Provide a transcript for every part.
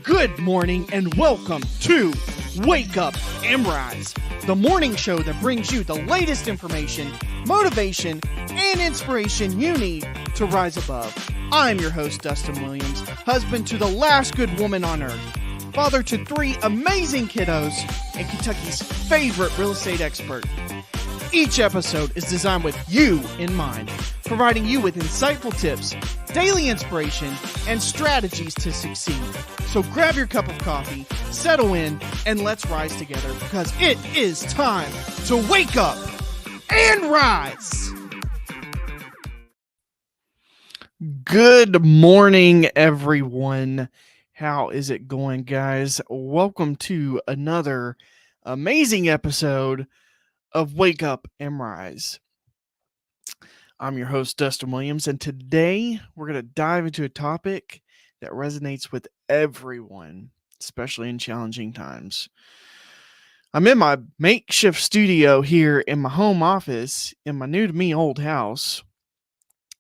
Good morning and welcome to Wake Up and Rise, the morning show that brings you the latest information, motivation, and inspiration you need to rise above. I'm your host, Dustin Williams, husband to the last good woman on earth, father to 3 amazing kiddos, and Kentucky's favorite real estate expert. Each episode is designed with you in mind, providing you with insightful tips, daily inspiration, and strategies to succeed. So grab your cup of coffee, settle in, and let's rise together because it is time to wake up and rise. Good morning, everyone. How is it going, guys? Welcome to another amazing episode of Wake Up and Rise. I'm your host, Dustin Williams, and today we're going to dive into a topic that resonates with everyone, especially in challenging times. I'm in my makeshift studio here in my home office in my new-to-me old house,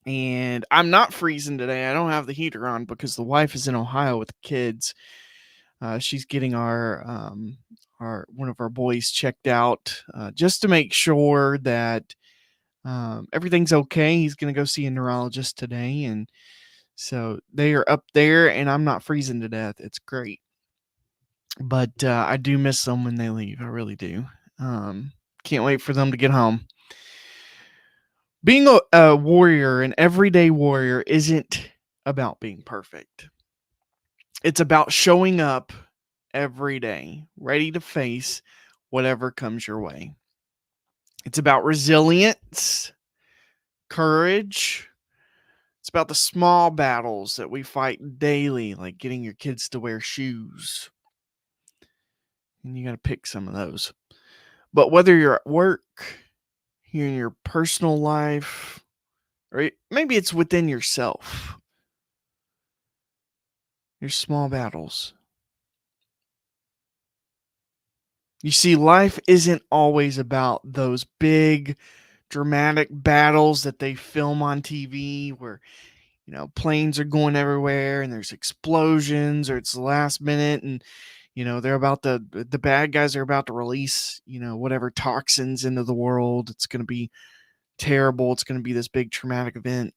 and I'm not freezing today. I don't have the heater on because the wife is in Ohio with the kids. She's getting our one of our boys checked out just to make sure that everything's okay. He's going to go see a neurologist today, and so they are up there, and I'm not freezing to death. It's great. But I do miss them when they leave. I really do. Can't wait for them to get home. Being a warrior, an everyday warrior, isn't about being perfect. It's about showing up every day, ready to face whatever comes your way. It's about resilience, courage. It's about the small battles that we fight daily, like getting your kids to wear shoes. And you got to pick some of those. But whether you're at work, you're in your personal life, or maybe it's within yourself, your small battles. You see, life isn't always about those big, dramatic battles that they film on TV where, planes are going everywhere and there's explosions, or it's the last minute and, they're about the bad guys are about to release, whatever toxins into the world. It's going to be terrible. It's going to be this big traumatic event.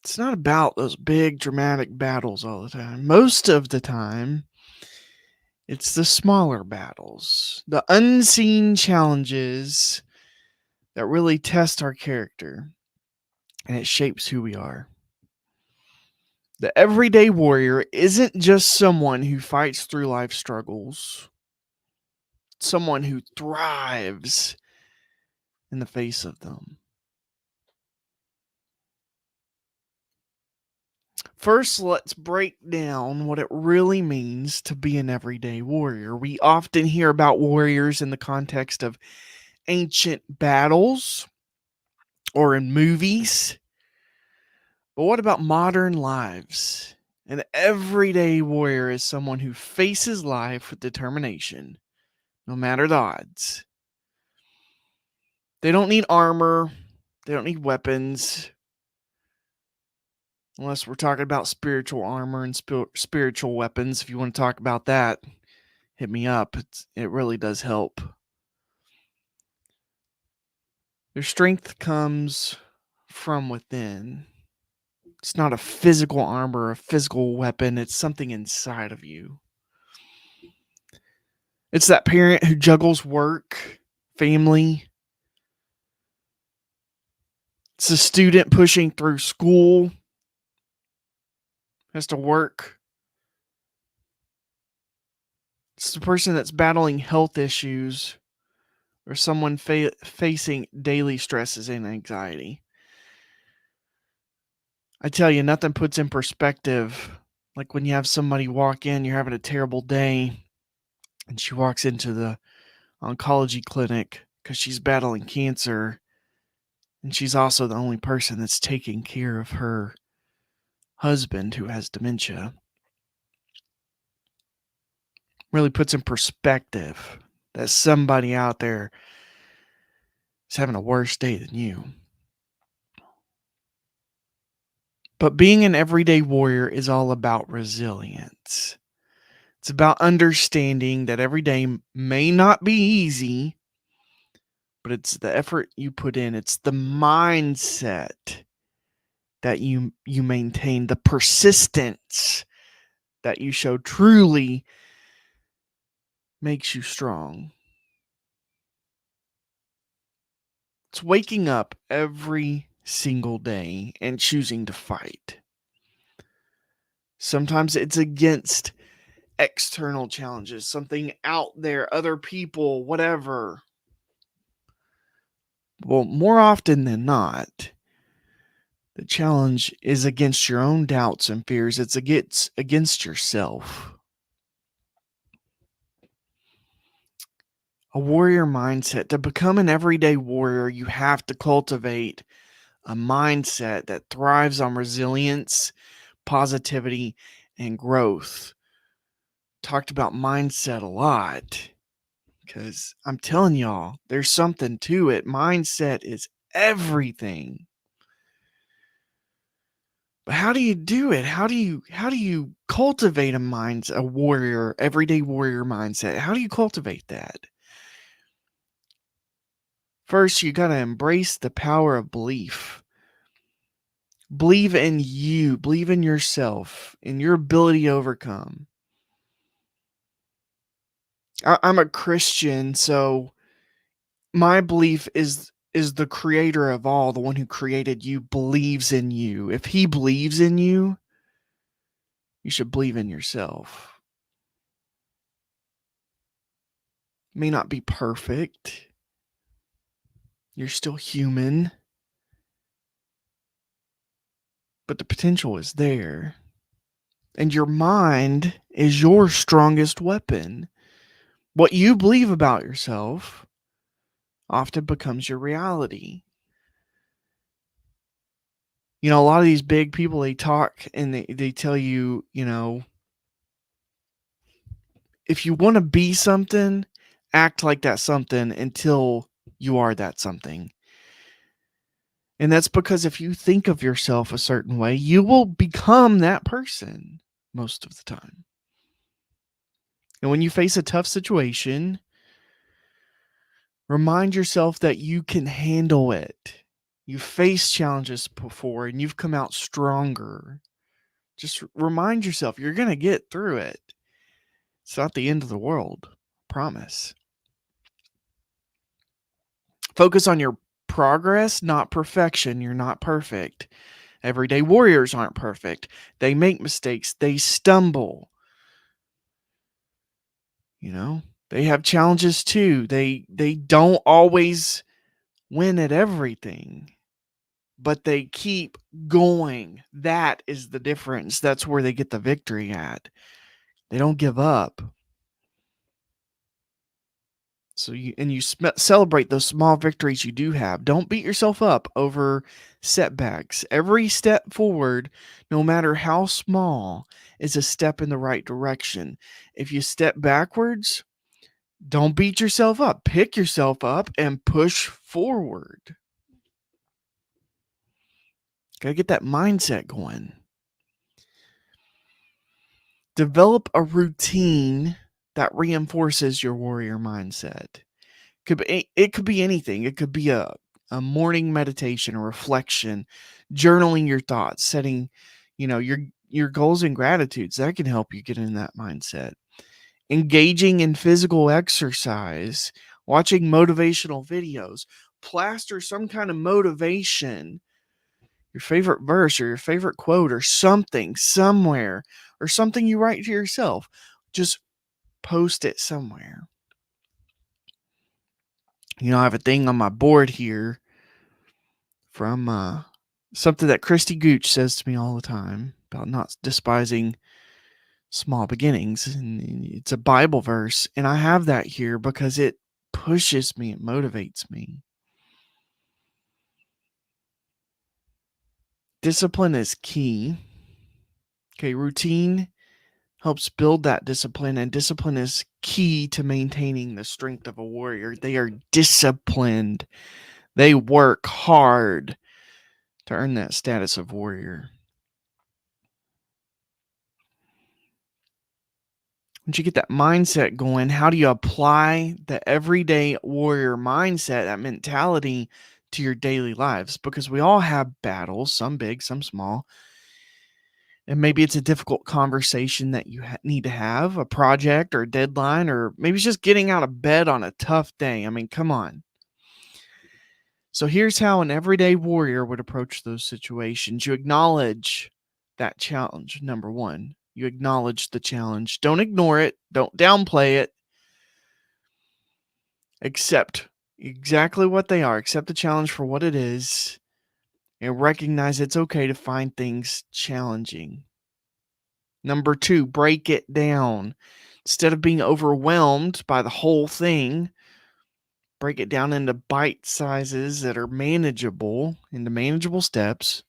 It's not about those big dramatic battles all the time. Most of the time, it's the smaller battles, the unseen challenges that really test our character, and it shapes who we are. The everyday warrior isn't just someone who fights through life struggles. It's someone who thrives in the face of them. First, let's break down what it really means to be an everyday warrior. We often hear about warriors in the context of ancient battles or in movies. But what about modern lives? An everyday warrior is someone who faces life with determination, no matter the odds. They don't need armor. They don't need weapons. Unless we're talking about spiritual armor and spiritual weapons. If you want to talk about that, hit me up. It really does help. Their strength comes from within. It's not a physical armor or a physical weapon. It's something inside of you. It's that parent who juggles work, family. It's the student pushing through school, has to work. It's the person that's battling health issues or someone facing daily stresses and anxiety. I tell you, nothing puts in perspective like when you have somebody walk in, you're having a terrible day, and she walks into the oncology clinic because she's battling cancer, and she's also the only person that's taking care of her husband who has dementia. Really puts in perspective that somebody out there is having a worse day than you. But being an everyday warrior is all about resilience. It's about understanding that every day may not be easy, but it's the effort you put in. It's the mindset that you maintain, the persistence that you show truly makes you strong. It's waking up every single day and choosing to fight. Sometimes it's against external challenges, something out there, other people, whatever. Well, more often than not, the challenge is against your own doubts and fears. It's against yourself. A warrior mindset. To become an everyday warrior, you have to cultivate a mindset that thrives on resilience, positivity, and growth. Talked about mindset a lot because I'm telling y'all, there's something to it. Mindset is everything. But how do you do it? How do you cultivate a warrior, everyday warrior mindset? How do you cultivate that? First, you got to embrace the power of belief. Believe in you, believe in yourself, in your ability to overcome. I'm a Christian, so my belief is the creator of all, the one who created you, believes in you. If he believes in you, you should believe in yourself. May not be perfect. You're still human. But the potential is there. And your mind is your strongest weapon. What you believe about yourself often becomes your reality. You know, a lot of these big people, they talk and they tell you, you know, if you want to be something, act like that something until you are that something. And that's because if you think of yourself a certain way, you will become that person most of the time. And when you face a tough situation, remind yourself that you can handle it. You've faced challenges before and you've come out stronger. Just remind yourself you're going to get through it. It's not the end of the world. Promise. Focus on your progress, not perfection. You're not perfect. Everyday warriors aren't perfect. They make mistakes. They stumble. You know, they have challenges too. They don't always win at everything, but they keep going. That is the difference. That's where they get the victory at. They don't give up. So you celebrate those small victories you do have. Don't beat yourself up over setbacks. Every step forward, no matter how small, is a step in the right direction. If you step backwards, don't beat yourself up. Pick yourself up and push forward. Gotta get that mindset going. Develop a routine that reinforces your warrior mindset. It could be anything. It could be a morning meditation, a reflection, journaling your thoughts, setting, you know, your goals and gratitudes. That can help you get in that mindset. Engaging in physical exercise, watching motivational videos, plaster some kind of motivation, your favorite verse or your favorite quote or something somewhere, or something you write to yourself. Just post it somewhere. You know, I have a thing on my board here from something that Christy Gooch says to me all the time about not despising small beginnings. And it's a Bible verse. And I have that here because it pushes me, it motivates me. Discipline is key. Okay, routine helps build that discipline, and discipline is key to maintaining the strength of a warrior. They are disciplined, they work hard to earn that status of warrior. once you get that mindset going, how do you apply the everyday warrior mindset, that mentality, to your daily lives? Because we all have battles, some big, some small. And maybe it's a difficult conversation that you need to have, a project or a deadline, or maybe it's just getting out of bed on a tough day. I mean, come on. So here's how an everyday warrior would approach those situations. You acknowledge that challenge, number one. You acknowledge the challenge. Don't ignore it. Don't downplay it. Accept exactly what they are. Accept the challenge for what it is. And recognize it's okay to find things challenging. Number two, break it down. Instead of being overwhelmed by the whole thing, break it down into bite sizes that are manageable, into manageable steps.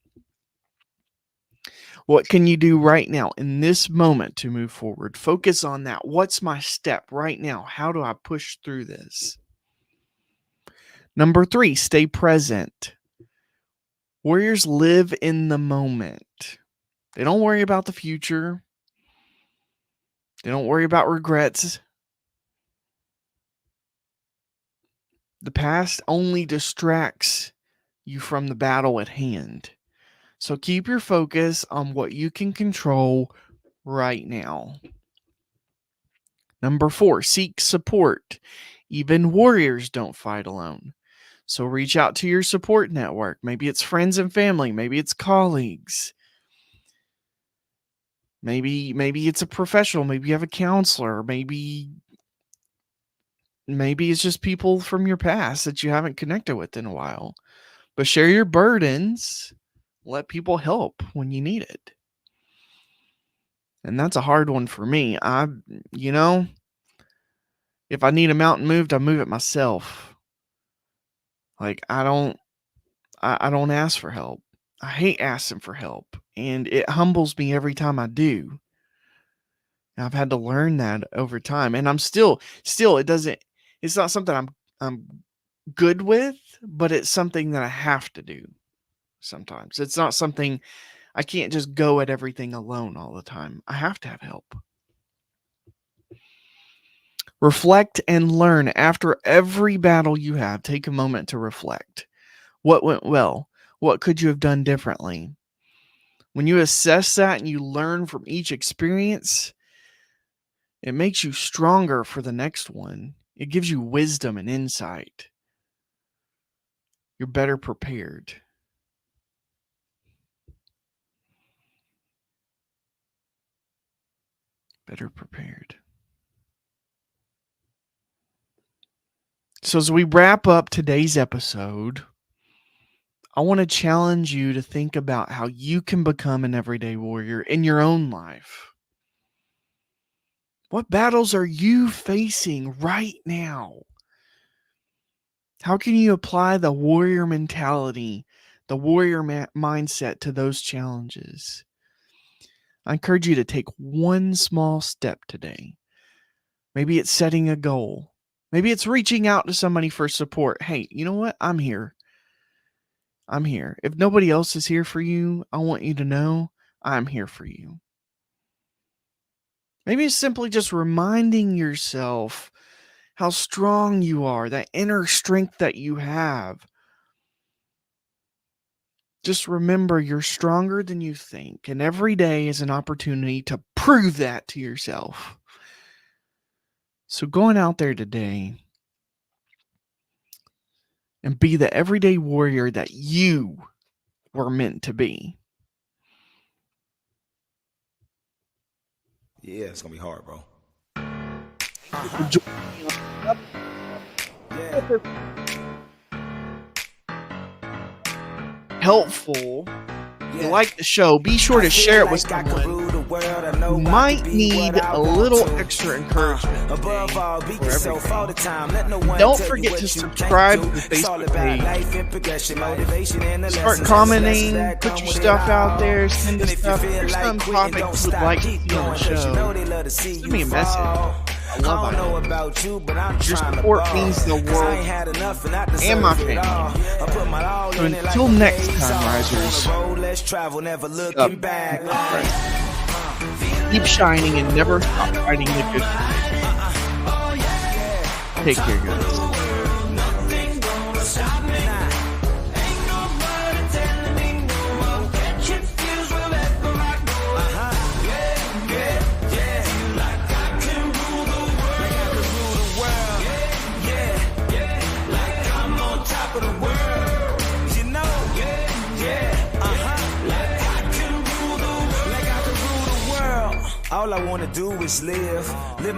What can you do right now in this moment to move forward? Focus on that. What's my step right now? How do I push through this? Number three, stay present. Warriors live in the moment. They don't worry about the future. They don't worry about regrets. The past only distracts you from the battle at hand. So keep your focus on what you can control right now. Number four, seek support. Even warriors don't fight alone. So reach out to your support network. Maybe it's friends and family. Maybe it's colleagues. Maybe it's a professional. Maybe you have a counselor. Maybe it's just people from your past that you haven't connected with in a while. But share your burdens. Let people help when you need it. And that's a hard one for me. If I need a mountain moved, I move it myself. Like, I don't ask for help. I hate asking for help. And it humbles me every time I do. And I've had to learn that over time. And I'm still it's not something I'm good with, but it's something that I have to do sometimes. It's not something I can't just go at everything alone all the time. I have to have help. Reflect and learn. After every battle you have, take a moment to reflect. What went well? What could you have done differently? When you assess that and you learn from each experience, it makes you stronger for the next one. It gives you wisdom and insight. You're better prepared. Better prepared. So as we wrap up today's episode, I want to challenge you to think about how you can become an everyday warrior in your own life. What battles are you facing right now? How can you apply the warrior mentality, the warrior mindset to those challenges? I encourage you to take one small step today. Maybe it's setting a goal. Maybe it's reaching out to somebody for support. Hey, you know what? I'm here. I'm here. If nobody else is here for you, I want you to know I'm here for you. Maybe it's simply just reminding yourself how strong you are, that inner strength that you have. Just remember you're stronger than you think, and every day is an opportunity to prove that to yourself. So going out there today and be the everyday warrior that you were meant to be. Yeah, it's gonna be hard, bro. Helpful. If you like the show, be sure to share it with someone who might need a little extra encouragement. Don't forget to subscribe to the Facebook page. Start commenting, put your stuff out there, send us stuff. If there's some topics you would like to see on the show, send me a message. I love it. Your support means the world and my family. So until next time, Risers, up. keep shining and never stop fighting the good fight. Take care, guys. All I wanna do is live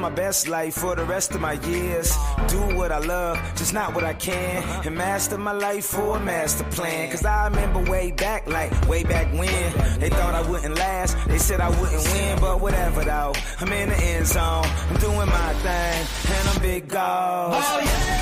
my best life for the rest of my years. Do what I love, just not what I can. And master my life for a master plan. Cause I remember way back when they thought I wouldn't last, they said I wouldn't win. But whatever though, I'm in the end zone, I'm doing my thing, and I'm big goals. Oh yeah.